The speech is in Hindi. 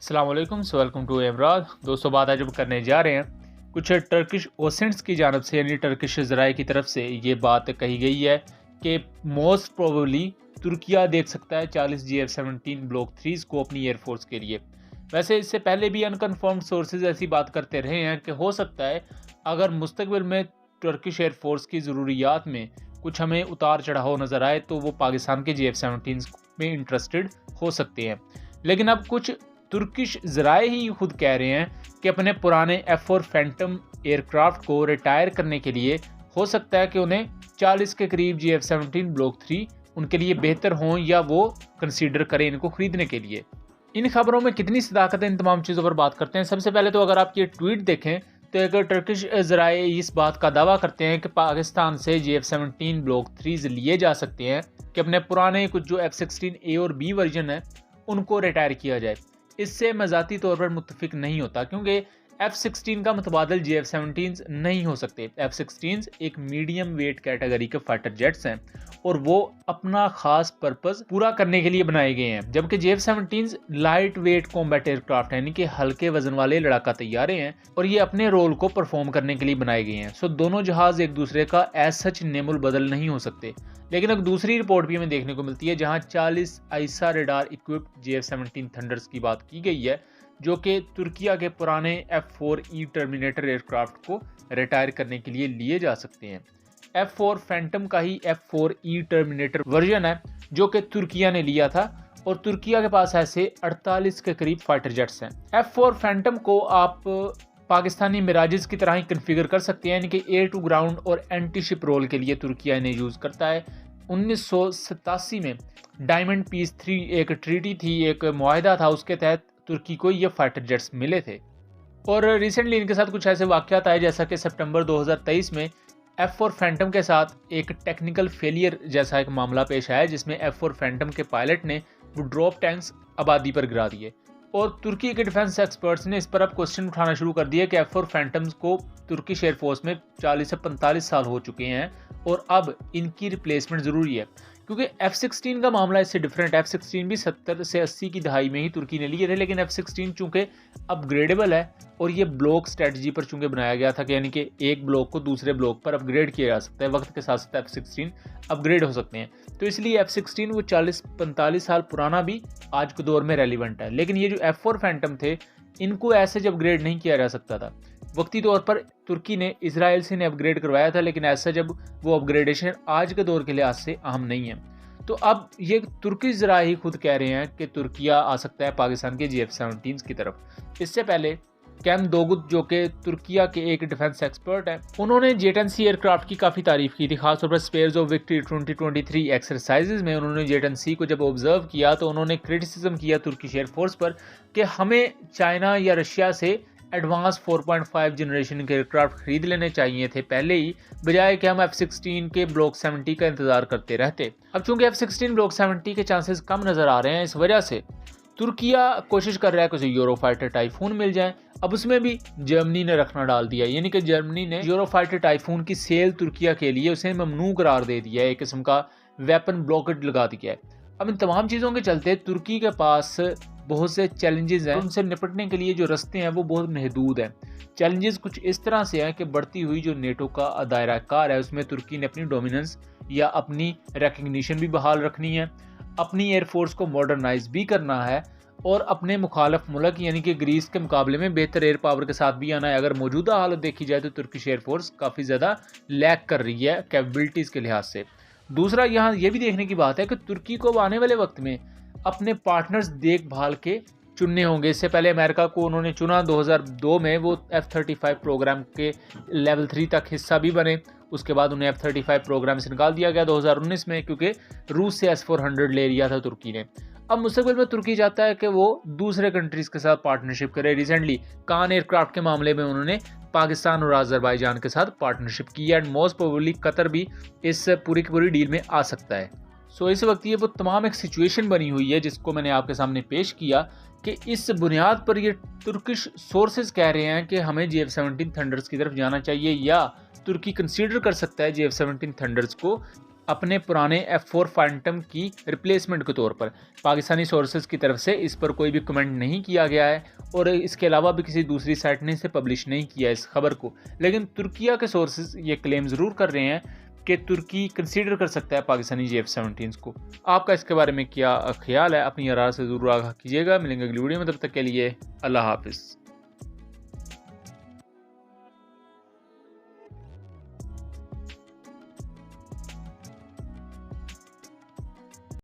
अस्सलाम वालेकुम, वेलकम टू एमराद। दोस्तों, बात आज हम करने जा रहे हैं कुछ टर्किश ओसेंट्स की जानब से यानी टर्किश ज़राए की तरफ से ये बात कही गई है कि मोस्ट प्रोबेबली तुर्किया देख सकता है 40 GF-17 ब्लॉक 3 को अपनी एयरफोर्स के लिए। वैसे इससे पहले भी अनकन्फर्म्ड सोर्सेज ऐसी बात करते रहे हैं कि हो सकता है अगर मुस्तकबिल में टर्किश एयरफोर्स की ज़रूरियात में कुछ हमें उतार चढ़ाव नज़र आए तो वो पाकिस्तान के GF-17 में इंटरेस्टेड हो सकते हैं। लेकिन अब कुछ तुर्किश ज़राए ही खुद कह रहे हैं कि अपने पुराने F4 फैंटम एयरक्राफ्ट को रिटायर करने के लिए हो सकता है कि उन्हें 40 के करीब GF-17 ब्लॉक 3 उनके लिए बेहतर हों या वो कंसीडर करें इनको ख़रीदने के लिए। इन खबरों में कितनी सदाकत है, इन तमाम चीज़ों पर बात करते हैं। सबसे पहले तो अगर आप ये ट्वीट देखें तो अगर टर्किश ज़राए इस बात का दावा करते हैं कि पाकिस्तान से GF-17 ब्लॉक 3 लिए जा सकते हैं कि अपने पुराने कुछ जो F-16A और B वर्जन है उनको रिटायर किया जाए। इससे मैं ज़ाती तौर पर मुत्तफिक नहीं होता क्योंकि F-16 का मुतबादल GF-17 नहीं हो सकते। F-16 एक मीडियम वेट कैटेगरी के फाइटर जेट्स हैं और वो अपना ख़ास पर्पज़ पूरा करने के लिए बनाए गए हैं, जबकि GF-17 light weight combat aircraft यानी कि हल्के वजन वाले लड़ाका तैयारे हैं और ये अपने रोल को परफॉर्म करने के लिए बनाए गए हैं। सो दोनों जहाज़ एक दूसरे का एज सच नेमुल बदल नहीं हो सकते। लेकिन एक दूसरी रिपोर्ट भी हमें देखने को मिलती है जहां 40 आइसा रडार इक्विप्ड GF-17 थंडर्स की बात की गई है जो कि तुर्किया के पुराने F4E टर्मिनेटर एयरक्राफ्ट को रिटायर करने के लिए लिए जा सकते हैं। F4 फैंटम का ही F4E टर्मिनेटर वर्जन है जो कि तुर्किया ने लिया था और तुर्किया के पास ऐसे 48 के करीब फाइटर जेट्स हैं। F4 फैंटम को आप पाकिस्तानी मिराजिस की तरह ही कन्फिगर कर सकते हैं, यानी कि एयर टू ग्राउंड और एंटी शिप रोल के लिए तुर्किया इन्हें यूज़ करता है। 1987 में डायमंड पीस 3 एक ट्रीटी थी, एक मुआहदा था, उसके तहत तुर्की को ये फाइटर जेट्स मिले थे। और रिसेंटली इनके साथ कुछ ऐसे वाक़यात आए जैसा कि सितंबर 2023 में F4 फैंटम के साथ एक टेक्निकल फेलियर जैसा एक मामला पेश आया जिसमें F4 फैंटम के पायलट ने वो ड्रॉप टैंक्स आबादी पर गिरा दिए और तुर्की के डिफेंस एक्सपर्ट्स ने इस पर अब क्वेश्चन उठाना शुरू कर दिया कि F4 फैंटम्स को तुर्किश एयरफोर्स में 40 से 45 साल हो चुके हैं और अब इनकी रिप्लेसमेंट ज़रूरी है, क्योंकि F-16 का मामला इससे डिफरेंट है। F-16 भी 70 से 80 की दहाई में ही तुर्की ने लिए थे, लेकिन F-16 चूंकि अपग्रेडेबल है और ये ब्लॉक स्ट्रेटजी पर चूंकि बनाया गया था कि यानी कि एक ब्लॉक को दूसरे ब्लॉक पर अपग्रेड किया जा सकता है, वक्त के साथ साथ F-16 अपग्रेड हो सकते हैं, तो इसलिए F-16 वो 40-45 साल पुराना भी आज के दौर में रेलिवेंट है। लेकिन ये जो F4 फैंटम थे इनको ऐसे जब अपग्रेड नहीं किया जा सकता था। वक्ती तौर पर तुर्की ने इजराइल से इन्हें अपग्रेड करवाया था, लेकिन ऐसा जब वो अपग्रेडेशन आज के दौर के लिहाज से अहम नहीं है। तो अब ये तुर्की ज़राए ही खुद कह रहे हैं कि तुर्किया आ सकता है पाकिस्तान के GF-17 की तरफ। इससे पहले कैम दोगुत जो कि तुर्किया के एक डिफेंस एक्सपर्ट हैं, उन्होंने J-10C एयरक्राफ्ट की काफ़ी तारीफ की थी, खासतौर पर स्पेयर्स ऑफ विक्ट्री 2023 एक्सरसाइजेज में उन्होंने J-10C को जब ऑब्जर्व किया तो उन्होंने क्रिटिसिज्म किया तुर्किश एयरफोर्स पर कि हमें चाइना या रशिया से एडवांस 4.5 जनरेशन के एयरक्राफ्ट खरीद लेने चाहिए थे पहले ही, बजाय कि हम F-16 के ब्लॉक 70 का इंतजार करते रहते। अब चूंकि F-16 ब्लॉक 70 के चांसेस कम नज़र आ रहे हैं, इस वजह से तुर्किया कोशिश कर रहा है कि यूरोफाइटर टाइफून मिल जाए। अब उसमें भी जर्मनी ने रखना डाल दिया, यानी कि जर्मनी ने यूरोफाइटर टाइफून की सेल तुर्किया के लिए उसे ममनू करार दे दिया है, एक किस्म का वेपन ब्लॉकेट लगा दिया है। अब इन तमाम चीज़ों के चलते तुर्की के पास बहुत से चैलेंजेस हैं, उनसे निपटने के लिए जो रास्ते हैं वो बहुत महदूद हैं। चैलेंजेस कुछ इस तरह से हैं कि बढ़ती हुई जो नेटो का दायरा कार है उसमें तुर्की ने अपनी डोमिनेंस या अपनी रिकग्निशन भी बहाल रखनी है, अपनी एयरफोर्स को मॉडर्नाइज भी करना है और अपने मुखालफ मुल्क यानी कि ग्रीस के मुकाबले में बेहतर एयर पावर के साथ भी आना है। अगर मौजूदा हालत देखी जाए तो तुर्किश एयरफोर्स काफ़ी ज़्यादा लैक कर रही है कैपेबिलिटीज़ के लिहाज से। दूसरा यहाँ ये भी देखने की बात है कि तुर्की को आने वाले वक्त में अपने पार्टनर्स देखभाल के चुनने होंगे। इससे पहले अमेरिका को उन्होंने चुना 2002 में, वो F-35 प्रोग्राम के लेवल 3 तक हिस्सा भी बने, उसके बाद उन्हें F-35 प्रोग्राम से निकाल दिया गया 2019 में, क्योंकि रूस से S-400 ले लिया था तुर्की ने। अब मुस्तकबिल में तुर्की चाहता है कि वो दूसरे कंट्रीज़ के साथ पार्टनरशिप करे। रिसेंटली कान एयरक्राफ्ट के मामले में उन्होंने पाकिस्तान और अज़रबैजान के साथ पार्टनरशिप की एंड मोस्ट प्रोबेबली कतर भी इस पूरी की पूरी डील में आ सकता है। सो इस वक्त ये वो तमाम एक सिचुएशन बनी हुई है जिसको मैंने आपके सामने पेश किया कि इस बुनियाद पर ये तुर्किश सोर्सेज कह रहे हैं कि हमें GF-17 थंडर्स की तरफ जाना चाहिए या तुर्की कंसीडर कर सकता है GF-17 थंडर्स को अपने पुराने F4 फैंटम की रिप्लेसमेंट के तौर पर। पाकिस्तानी सोर्सेज की तरफ से इस पर कोई भी कमेंट नहीं किया गया है और इसके अलावा भी किसी दूसरी साइट ने इसे पब्लिश नहीं किया इस खबर को। लेकिन तुर्किया के सोर्सेज ये क्लेम ज़रूर कर रहे हैं कि तुर्की कंसीडर कर सकता है पाकिस्तानी F-17 को। आपका इसके बारे में क्या ख्याल है? अपनी राय से ज़रूर आगाह कीजिएगा। मिलेंगे अगली वीडियो में, तब तक के लिए अल्लाह हाफिज़।